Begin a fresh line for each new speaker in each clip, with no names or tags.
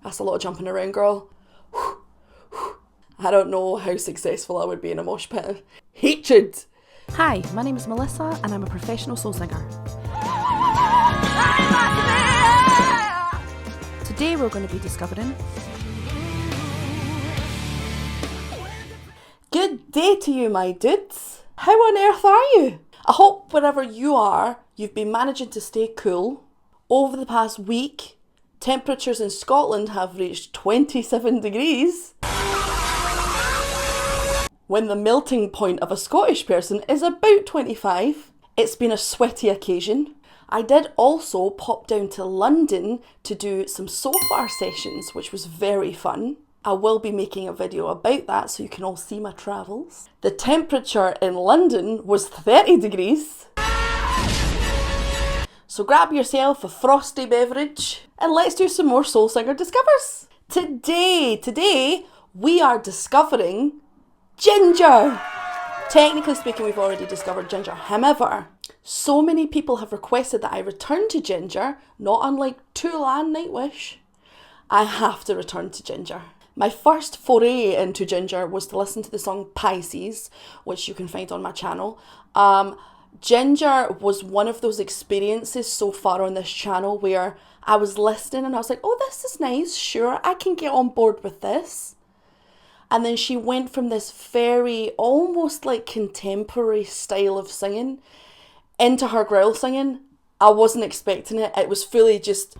That's a lot of jumping around, girl. I don't know how successful I would be in a mosh pit. Hatred!
Hi, my name is Melissa and I'm a professional soul singer. Today we're going to be discovering...
Good day to you, my dudes. How on earth are you? I hope wherever you are, you've been managing to stay cool. Over the past week, temperatures in Scotland have reached 27 degrees. When the melting point of a Scottish person is about 25. It's been a sweaty occasion. I did also pop down to London to do some sofa sessions, which was very fun. I will be making a video about that so you can all see my travels. The temperature in London was 30 degrees. So grab yourself a frosty beverage and let's do some more Soul Singer Discovers. Today we are discovering Jinjer. Technically speaking, we've already discovered Jinjer. However, so many people have requested that I return to Jinjer, not unlike Tula and Nightwish. I have to return to Jinjer. My first foray into Jinjer was to listen to the song Pisces, which you can find on my channel. Jinjer was one of those experiences so far on this channel where I was listening and I was like, oh, this is nice, sure, I can get on board with this. And then she went from this very, almost like contemporary style of singing into her growl singing. I wasn't expecting it. It was fully just...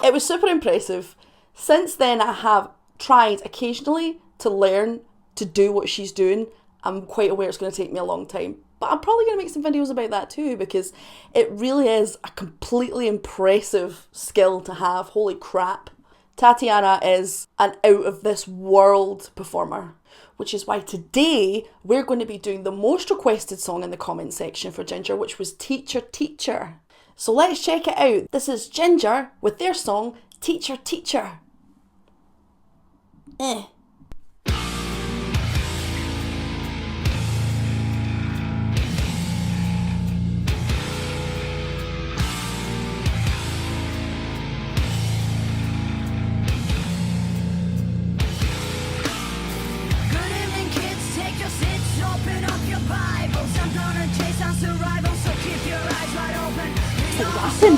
It was super impressive. Since then, I have tried occasionally to learn to do what she's doing. I'm quite aware it's going to take me a long time. But I'm probably going to make some videos about that too, because it really is a completely impressive skill to have. Holy crap. Tatiana is an out-of-this-world performer, which is why today we're going to be doing the most requested song in the comment section for Jinjer, which was Teacher, Teacher. So let's check it out. This is Jinjer with their song, Teacher, Teacher. Awesome.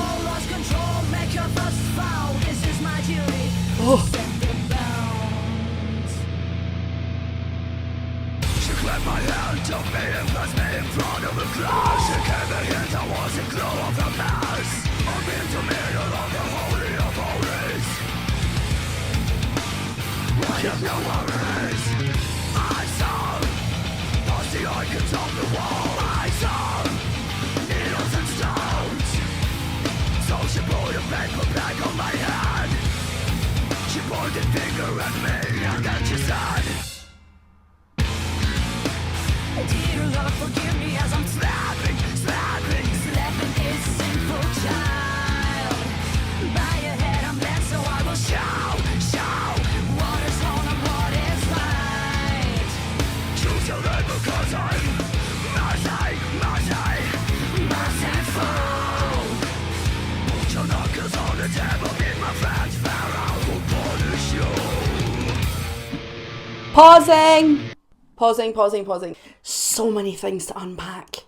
Oh. She clapped my hand, took me and placed me in front of the class. She gave me hints, I was a glow of the mass. I'm in the middle of the holy of holies. I have no worries. I saw all the icons on the wall. I saw needles and stones. So she put a paper bag on my head. She pointed finger at me and then she said, dear Lord, forgive me as I'm slapping this sinful child. By your head I'm led, so I will show what is wrong and what is right. Choose your name because I'm merciful. Put your knuckles on the table, give my friends Pharaoh will punish you. Pausing. So many things to unpack.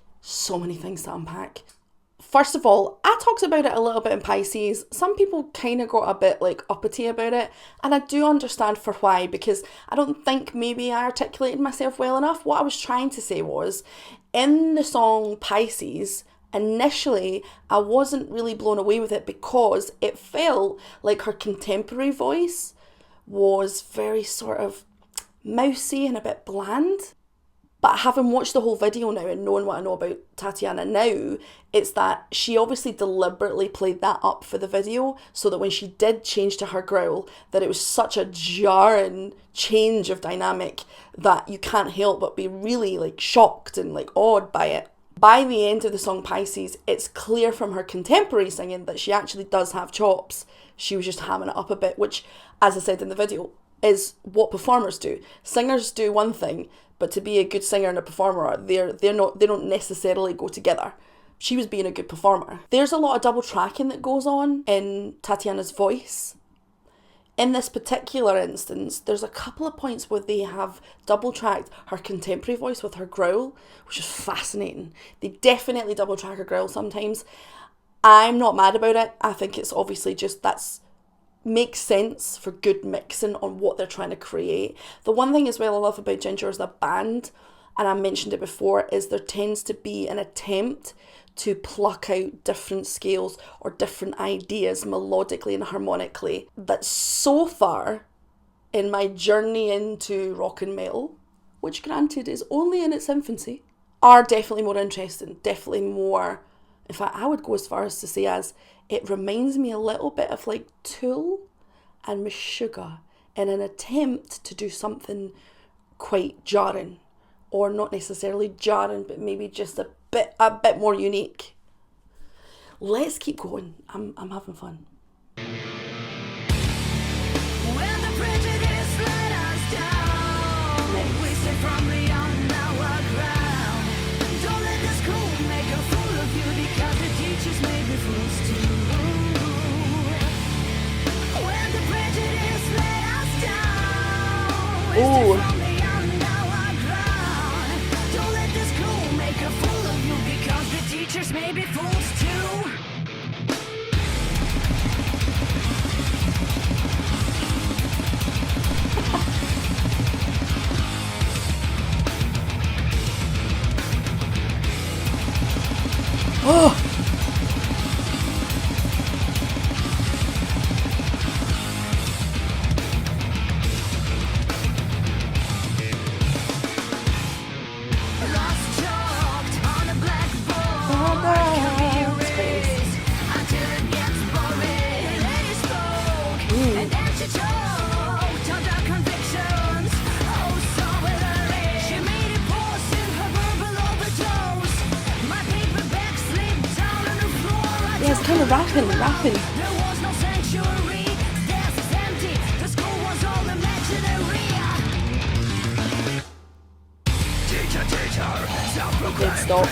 First of all, I talked about it a little bit in Pisces. Some people kind of got a bit like uppity about it, and I do understand for why, because I don't think maybe I articulated myself well enough. What I was trying to say was, in the song Pisces, initially I wasn't really blown away with it because it felt like her contemporary voice was very sort of mousy and a bit bland. But having watched the whole video now and knowing what I know about Tatiana now, it's that she obviously deliberately played that up for the video so that when she did change to her growl, that it was such a jarring change of dynamic that you can't help but be really like shocked and like awed by it. By the end of the song Pisces, it's clear from her contemporary singing that she actually does have chops. She was just hamming it up a bit, which, as I said in the video, is what performers do. Singers do one thing, but to be a good singer and a performer, they don't necessarily go together. she was being a good performer. There's a lot of double tracking that goes on in Tatiana's voice. In this particular instance, there's a couple of points where they have double tracked her contemporary voice with her growl, which is fascinating. They definitely double track her growl sometimes. I'm not mad about it. I think it's obviously just makes sense for good mixing on what they're trying to create. The one thing as well I love about Jinjer as a band, and I mentioned it before, is there tends to be an attempt to pluck out different scales or different ideas melodically and harmonically that so far in my journey into rock and metal, which granted is only in its infancy, are definitely more interesting, definitely more, in fact I would go as far as to say as it reminds me a little bit of like Tool and Meshuggah in an attempt to do something quite jarring, or not necessarily jarring, but maybe just a bit more unique. Let's keep going. I'm having fun.
When the prejudice let us down,
Nice.
we stay firmly on our ground. Don't let the school make a fool of you, because the teachers may be fools too. When the prejudice let us down, we stay
Ooh.
firmly on our ground. Don't let the school make a fool of you, because the teachers may be fools too.
Oh!
Lost chalked on a blackboard.
That's great.
Until it gets boring. Lady spoke, and then she choked on her convictions. Oh, so bitterly. She made it pause in her verbal overdose. My paperback slipped down on the floor.
Yeah, it's kind of rapping.
There was no sanctuary. Desk is empty. The school was all imaginary. Teacher,
Okay, stop.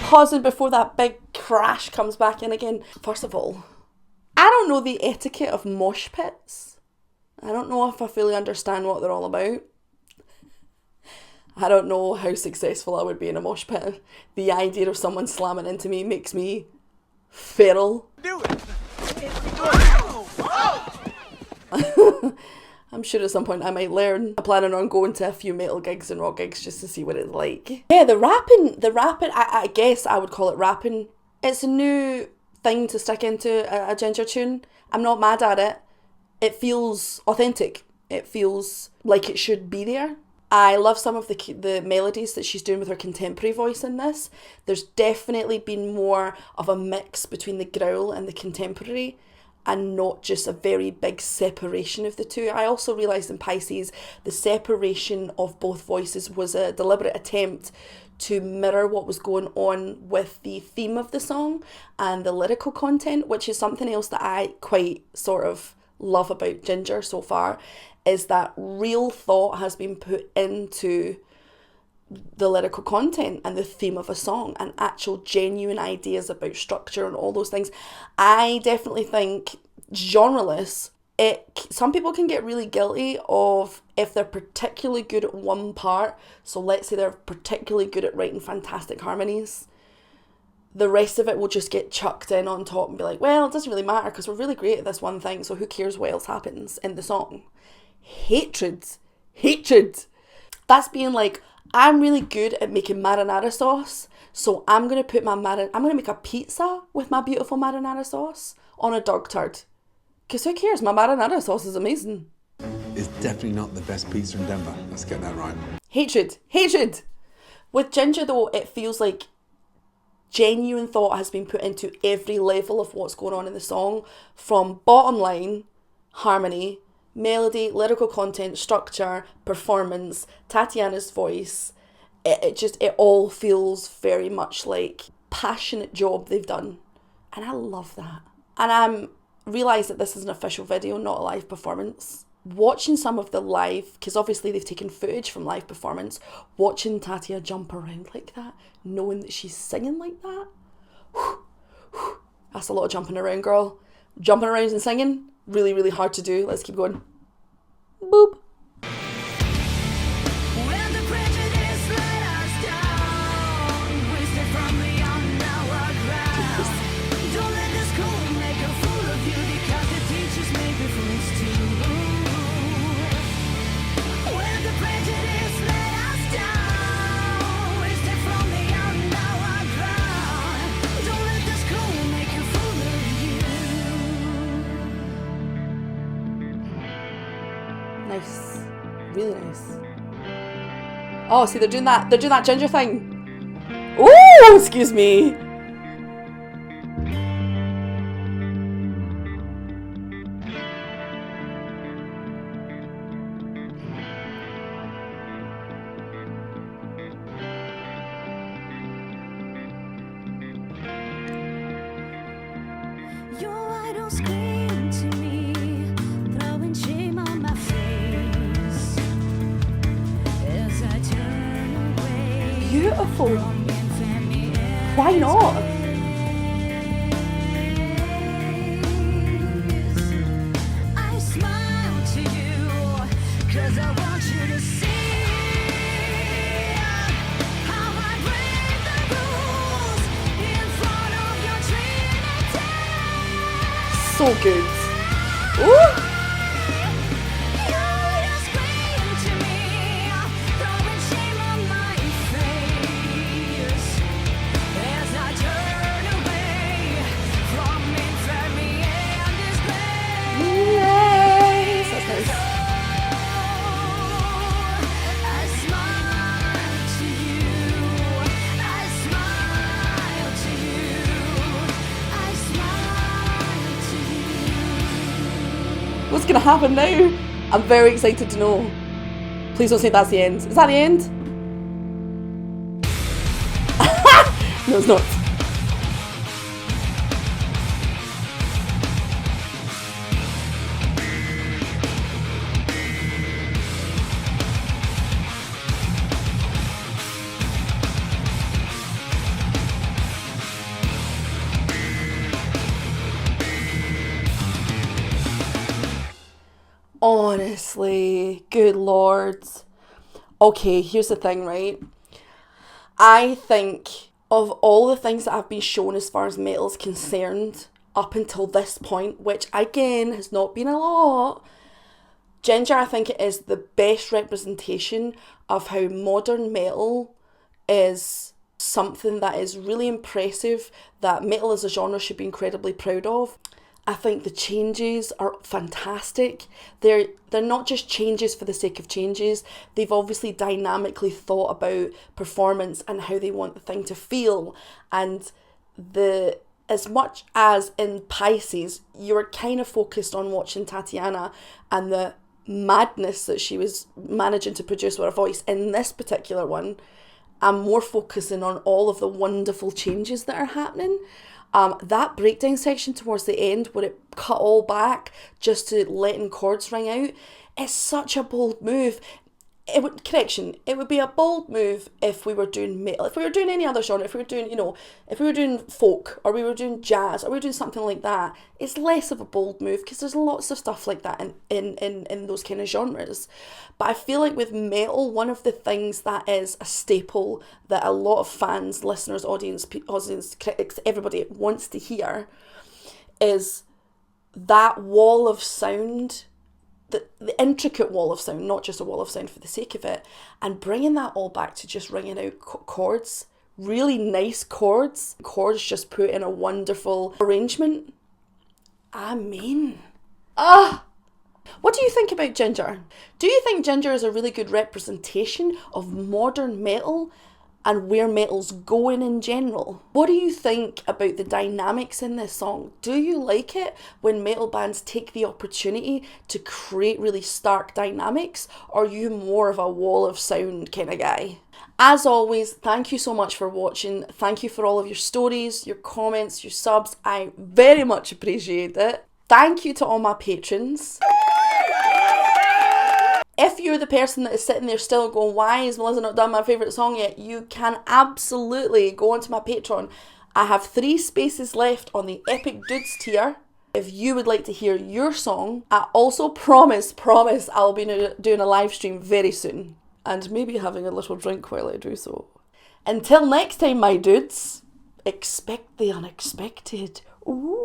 Pausing before that big crash comes back in again. First of all, I don't know the etiquette of mosh pits. I don't know if I fully understand what they're all about. I don't know how successful I would be in a mosh pit. The idea of someone slamming into me makes me feral.
Do it.
I'm sure at some point I might learn. I'm planning on going to a few metal gigs and rock gigs just to see what it's like. Yeah, the rapping, I guess I would call it rapping. It's a new thing to stick into a Jinjer tune. I'm not mad at it. It feels authentic. It feels like it should be there. I love some of the melodies that she's doing with her contemporary voice in this. There's definitely been more of a mix between the growl and the contemporary, and not just a very big separation of the two. I also realised in Pisces, the separation of both voices was a deliberate attempt to mirror what was going on with the theme of the song and the lyrical content, which is something else that I quite sort of love about Jinjer so far, is that real thought has been put into the lyrical content and the theme of a song, and actual genuine ideas about structure and all those things. I definitely think genreless, some people can get really guilty of, if they're particularly good at one part, so let's say they're particularly good at writing fantastic harmonies, the rest of it will just get chucked in on top and be like, well, it doesn't really matter because we're really great at this one thing, so who cares what else happens in the song. Hatred. That's being like, I'm really good at making marinara sauce, so I'm going to make a pizza with my beautiful marinara sauce on a dog turd. Because who cares? My marinara sauce is amazing.
It's definitely not the best pizza in Denver. Let's get that right.
Hatred. With Jinjer though, it feels like genuine thought has been put into every level of what's going on in the song, from bottom line, harmony, melody, lyrical content, structure, performance, Tatiana's voice. It all feels very much like passionate job they've done. And I love that. And I realise that this is an official video, not a live performance. Watching some of the live, because obviously they've taken footage from live performance, watching Tatia jump around like that, knowing that she's singing like that, that's a lot of jumping around, girl. Jumping around and singing, really, really hard to do. Let's keep going. Boop.
When the prejudice let us down, wasted from beyond our grasp. Don't let the school make a fool of you, because the teachers make the fools too. When the prejudice let us down, wasted from beyond our ground. Don't let the school make a fool of you.
Nice. Really nice. Oh, see, they're doing that Jinjer thing. Ooh, excuse me.
Your idol screamed to me, throwing shame on my face as I turn away
Beautiful.
from infamy and
Why not?
I smile to you, 'cause I want you to see how I break the rules in front of your Trinity.
So good. Ooh. Yes, that's nice. What's gonna happen now? I'm very excited to know. Please don't say that's the end. Is that the end? No, it's not. Honestly, good lord. Okay, here's the thing, right? I think of all the things that have been shown as far as metal is concerned up until this point, which again has not been a lot, Jinjer, I think it is the best representation of how modern metal is something that is really impressive, that metal as a genre should be incredibly proud of. I think the changes are fantastic. They're not just changes for the sake of changes. They've obviously dynamically thought about performance and how they want the thing to feel. And as much as in Pisces, you were kind of focused on watching Tatiana and the madness that she was managing to produce with her voice. In this particular one, I'm more focusing on all of the wonderful changes that are happening. That breakdown section towards the end where it cut all back just to letting chords ring out, is such a bold move. It would be a bold move if we were doing metal, if we were doing any other genre, if we were doing, if we were doing folk, or we were doing jazz, or we were doing something like that. It's less of a bold move because there's lots of stuff like that in those kind of genres. But I feel like with metal, one of the things that is a staple that a lot of fans, listeners, audience, critics, everybody wants to hear is that wall of sound, the intricate wall of sound, not just a wall of sound for the sake of it, and bringing that all back to just ringing out chords, really nice chords just put in a wonderful arrangement. Amen. What do you think about Jinjer? Do you think Jinjer is a really good representation of modern metal and where metal's going in general. What do you think about the dynamics in this song? Do you like it when metal bands take the opportunity to create really stark dynamics, or are you more of a wall of sound kind of guy? As always, thank you so much for watching. Thank you for all of your stories, your comments, your subs. I very much appreciate it. Thank you to all my patrons. If you're the person that is sitting there still going, why is Melissa not done my favourite song yet? You can absolutely go onto my Patreon. I have 3 spaces left on the Epic Dudes tier. If you would like to hear your song, I also promise I'll be doing a live stream very soon. And maybe having a little drink while I do so. Until next time, my dudes, expect the unexpected. Ooh.